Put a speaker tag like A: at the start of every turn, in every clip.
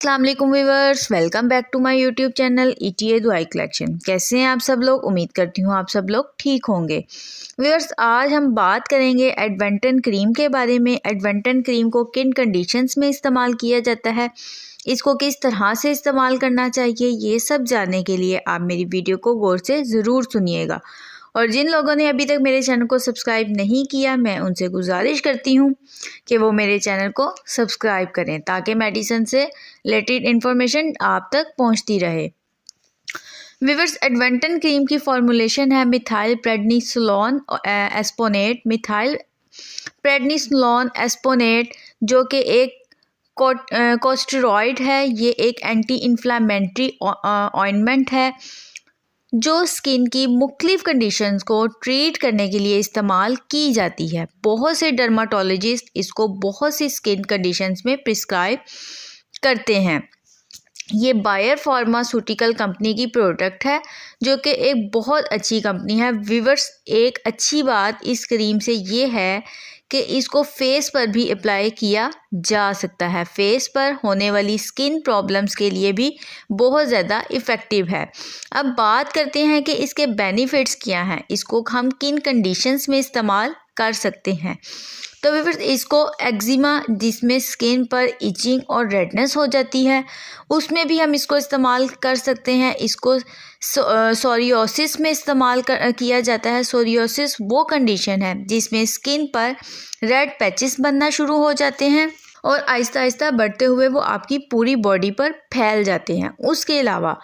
A: अस्सलाम वालेकुम viewers, welcome back to my YouTube channel ETA दुआई कलेक्शन। कैसे हैं आप सब लोग? उम्मीद करती हूँ आप सब लोग ठीक होंगे। व्यूअर्स, आज हम बात करेंगे एडवेंटन क्रीम के बारे में। एडवेंटन क्रीम को किन कंडीशंस में इस्तेमाल किया जाता है, इसको किस तरह से इस्तेमाल करना चाहिए, ये सब जानने के लिए आप मेरी वीडियो को गौर से ज़रूर सुनिएगा। और जिन लोगों ने अभी तक मेरे चैनल को सब्सक्राइब नहीं किया, मैं उनसे गुजारिश करती हूँ कि वो मेरे चैनल को सब्सक्राइब करें ताकि मेडिसिन से रिलेटेड इन्फॉर्मेशन आप तक पहुँचती रहे। व्यूअर्स, एडवेंटन क्रीम की फॉर्मुलेशन है मिथाइल प्रेडनिसोलोन एस्पोनेट। मिथाइल प्रेडनिसोलोन एस्पोनेट जो कि एक कोस्टेरॉइड है, ये एक एंटी इन्फ्लामेटरी ऑइंटमेंट है जो स्किन की मुख्तलिफ कंडीशंस को ट्रीट करने के लिए इस्तेमाल की जाती है। बहुत से डर्माटोलॉजिस्ट इसको बहुत सी स्किन कंडीशंस में प्रिस्क्राइब करते हैं। ये बायर फार्मास्यूटिकल कंपनी की प्रोडक्ट है जो कि एक बहुत अच्छी कंपनी है। व्यूअर्स, एक अच्छी बात इस क्रीम से ये है कि इसको फेस पर भी अप्लाई किया जा सकता है। फेस पर होने वाली स्किन प्रॉब्लम्स के लिए भी बहुत ज़्यादा इफ़ेक्टिव है। अब बात करते हैं कि इसके बेनिफिट्स क्या हैं, इसको हम किन कंडीशंस में इस्तेमाल कर सकते हैं। तो व्यूअर्स, इसको एक्जिमा जिसमें स्किन पर इचिंग और रेडनेस हो जाती है, उसमें भी हम इसको इस्तेमाल कर सकते हैं। इसको सोरियोसिस में इस्तेमाल किया जाता है। सोरियोसिस वो कंडीशन है जिसमें स्किन पर रेड पैचेस बनना शुरू हो जाते हैं और आहिस्ता आहिस्ता बढ़ते हुए वो आपकी पूरी बॉडी पर फैल जाते हैं। उसके अलावा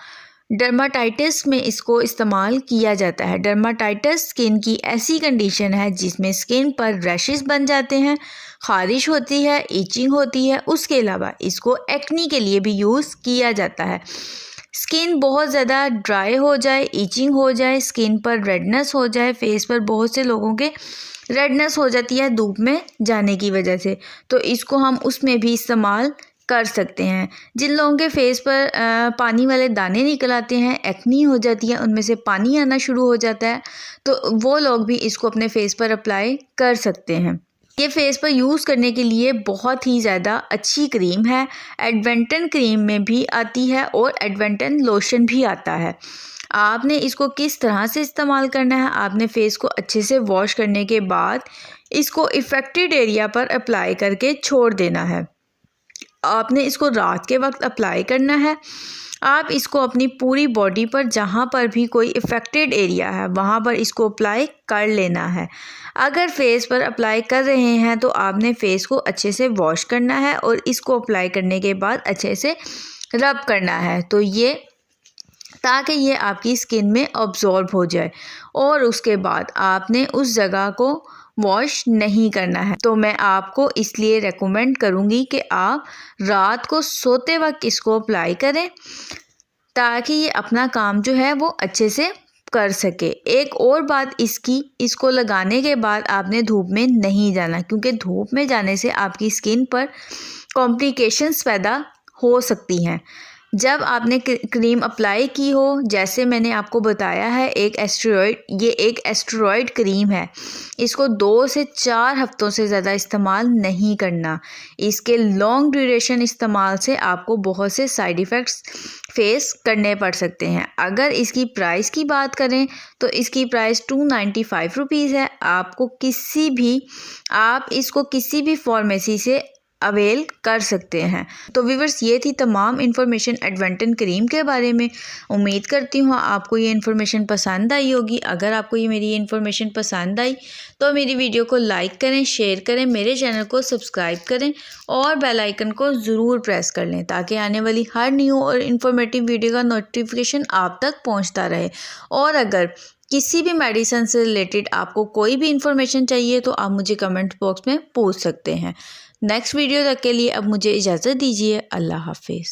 A: डर्माटाइटिस में इसको इस्तेमाल किया जाता है। डर्माटाइटिस स्किन की ऐसी कंडीशन है जिसमें स्किन पर रैशेस बन जाते हैं, ख़ारिश होती है, इचिंग होती है। उसके अलावा इसको एक्नी के लिए भी यूज़ किया जाता है। स्किन बहुत ज़्यादा ड्राई हो जाए, इचिंग हो जाए, स्किन पर रेडनेस हो जाए, फेस पर बहुत से लोगों के रेडनेस हो जाती है धूप में जाने की वजह से, तो इसको हम उसमें भी इस्तेमाल कर सकते हैं। जिन लोगों के फेस पर पानी वाले दाने निकल आते हैं, एक्नी हो जाती है, उनमें से पानी आना शुरू हो जाता है, तो वो लोग भी इसको अपने फेस पर अप्लाई कर सकते हैं। ये फेस पर यूज़ करने के लिए बहुत ही ज़्यादा अच्छी क्रीम है। एडवेंटन क्रीम में भी आती है और एडवेंटन लोशन भी आता है। आपने इसको किस तरह से इस्तेमाल करना है, आपने फेस को अच्छे से वॉश करने के बाद इसको इफ़ेक्टेड एरिया पर अप्लाई करके छोड़ देना है। आपने इसको रात के वक्त अप्लाई करना है। आप इसको अपनी पूरी बॉडी पर जहाँ पर भी कोई इफ़ेक्टेड एरिया है वहाँ पर इसको अप्लाई कर लेना है। अगर फेस पर अप्लाई कर रहे हैं तो आपने फेस को अच्छे से वॉश करना है और इसको अप्लाई करने के बाद अच्छे से रब करना है, तो ये ताकि ये आपकी स्किन में अब्जॉर्ब हो जाए। और उसके बाद आपने उस जगह को वॉश नहीं करना है। तो मैं आपको इसलिए रेकमेंड करूँगी कि आप रात को सोते वक्त इसको अप्लाई करें ताकि ये अपना काम जो है वो अच्छे से कर सके। एक और बात इसको लगाने के बाद आपने धूप में नहीं जाना, क्योंकि धूप में जाने से आपकी स्किन पर कॉम्प्लिकेशंस पैदा हो सकती हैं। जब आपने क्रीम अप्लाई की हो, जैसे मैंने आपको बताया है, ये एक एस्टेरॉयड क्रीम है। इसको 2 से 4 हफ्तों से ज़्यादा इस्तेमाल नहीं करना। इसके लॉन्ग ड्यूरेशन इस्तेमाल से आपको बहुत से साइड इफ़ेक्ट्स फेस करने पड़ सकते हैं। अगर इसकी प्राइस की बात करें तो इसकी प्राइस 295 रुपीज़ है। आप इसको किसी भी फार्मेसी से अवेल कर सकते हैं। तो व्यूअर्स, ये थी तमाम इन्फॉर्मेशन एडवेंटन क्रीम के बारे में। उम्मीद करती हूँ आपको ये इन्फॉर्मेशन पसंद आई होगी। अगर आपको ये मेरी इन्फॉर्मेशन पसंद आई तो मेरी वीडियो को लाइक करें, शेयर करें, मेरे चैनल को सब्सक्राइब करें और बेल आइकन को ज़रूर प्रेस कर लें ताकि आने वाली हर न्यू और इन्फॉर्मेटिव वीडियो का नोटिफिकेशन आप तक पहुँचता रहे। और अगर किसी भी मेडिसिन से रिलेटेड आपको कोई भी इन्फॉर्मेशन चाहिए तो आप मुझे कमेंट बॉक्स में पूछ सकते हैं। नेक्स्ट वीडियो तक के लिए अब मुझे इजाज़त दीजिए। अल्लाह हाफिज़।